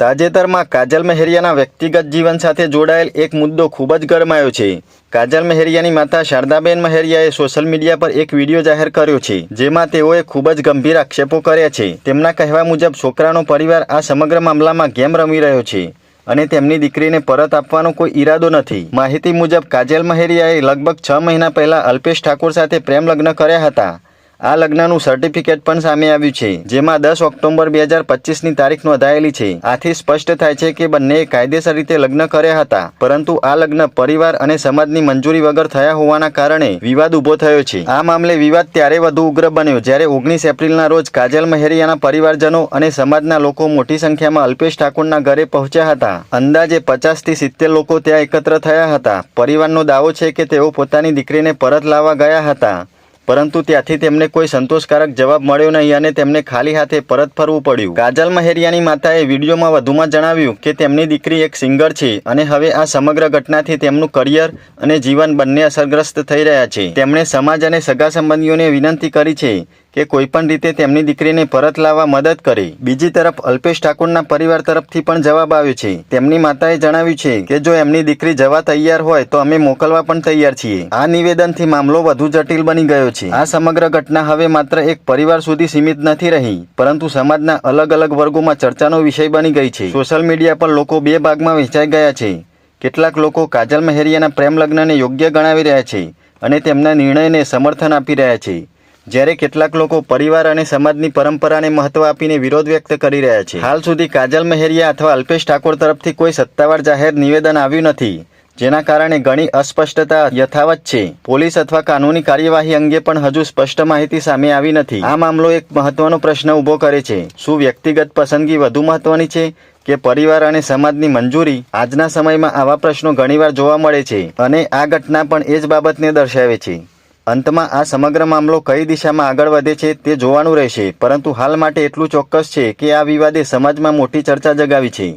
તાજેતરમાં કાજલ મહેરિયાના વ્યક્તિગત જીવન સાથે જોડાયેલ એક મુદ્દો ખૂબ જ ગરમાયો છે। કાજલ મહેરિયાની માતા શારદાબેન મહેરિયાએ સોશિયલ મીડિયા પર એક વિડીયો જાહેર કર્યો છે, જેમાં તેઓએ ખૂબ જ ગંભીર આક્ષેપો કર્યા છે। તેમના કહેવા મુજબ છોકરાનો પરિવાર આ સમગ્ર મામલામાં ગેમ રમી રહ્યો છે અને તેમની દીકરીને પરત આપવાનો કોઈ ઈરાદો નથી। માહિતી મુજબ કાજલ મહેરિયાએ લગભગ 6 મહિના પહેલા અલ્પેશ ઠાકોર સાથે પ્રેમ લગ્ન કર્યા હતા। આ લગ્નનું સર્ટિફિકેટ પણ સામે આવ્યું છે, જેમાં 10 ઓક્ટોબર 2025ની તારીખ નોંધાયેલી છે। આથી સ્પષ્ટ થાય છે કે બંનેએ કાયદેસર રીતે લગ્ન કર્યા હતા, પરંતુ આ લગ્ન પરિવાર અને સમાજની મંજૂરી વગર થયા હોવાના કારણે વિવાદ ઊભો થયો છે। આ મામલે વિવાદ ત્યારે વધુ ઉગ્ર બન્યો જ્યારે 19 એપ્રિલના રોજ કાજલ મહેરિયાના પરિવારજનો અને સમાજના લોકો મોટી સંખ્યામાં અલ્પેશ ઠાકોરના ઘરે પહોંચ્યા હતા। અંદાજે 50 થી 70 લોકો ત્યાં એકત્ર થયા હતા। પરિવારનો દાવો છે કે તેઓ પોતાની દીકરીને પરત લાવવા ગયા હતા, પરંતુ ત્યાંથી તેમને કોઈ સંતોષકારક જવાબ મળ્યો નહીં અને તેમને ખાલી હાથે પરત ફરવું પડ્યું। કાજલ મહેરિયાની માતાએ વિડીયોમાં વધુમાં જણાવ્યું કે તેમની દીકરી એક સિંગર છે અને હવે આ સમગ્ર ઘટનાથી તેમનું કરિયર અને જીવન બંને અસરગ્રસ્ત થઈ રહ્યા છે। તેમણે સમાજ અને સગા સંબંધીઓને વિનંતી કરી છે કે કોઈપણ રીતે તેમની દીકરીને પરત લાવવા મદદ કરે। બીજી તરફ અલ્પેશ ઠાકોરના પરિવાર તરફથી પણ જવાબ આવ્યો છે। તેમની માતાએ જણાવ્યું છે કે જો એમની દીકરી જવા તૈયાર હોય તો અમે મોકલવા પણ તૈયાર છીએ। આ નિવેદનથી મામલો વધુ જટિલ બની ગયો છે। આ સમગ્ર ઘટના હવે માત્ર એક પરિવાર સુધી સીમિત નથી રહી, પરંતુ સમાજના અલગ અલગ વર્ગોમાં ચર્ચાનો વિષય બની ગઈ છે। સોશિયલ મીડિયા પર લોકો બે ભાગમાં વહેંચાઈ ગયા છે। કેટલાક લોકો કાજલ મહેરિયાના પ્રેમ લગ્નને યોગ્ય ગણાવી રહ્યા છે અને તેમના નિર્ણયને સમર્થન આપી રહ્યા છે, જ્યારે કેટલાક લોકો પરિવાર અને સમાજની પરંપરાને મહત્વ આપીને વિરોધ વ્યક્ત કરી રહ્યા છે। હાલ સુધી કાજલ મહેરિયા અથવા અલ્પેશ ઠાકોર તરફથી કોઈ સત્તાવાર જાહેર નિવેદન આવ્યું નથી, જેના કારણે ઘણી અસ્પષ્ટતા યથાવત છે। પોલીસ અથવા કાનૂની કાર્યવાહી અંગે પણ હજુ સ્પષ્ટ માહિતી સામે આવી નથી। આ મામલો એક મહત્વનો પ્રશ્ન ઊભો કરે છે, શું વ્યક્તિગત પસંદગી વધુ મહત્વની છે કે પરિવાર અને સમાજની મંજૂરી? આજના સમયમાં આવા પ્રશ્નો ઘણીવાર જોવા મળે છે અને આ ઘટના પણ એ જ બાબતને દર્શાવે છે। અંતમાં આ સમગ્ર મામલો કઈ દિશામાં આગળ વધે છે તે જોવાનું રહેશે, પરંતુ હાલ માટે એટલું ચોક્કસ છે કે આ વિવાદે સમાજમાં મોટી ચર્ચા જગાવી છે।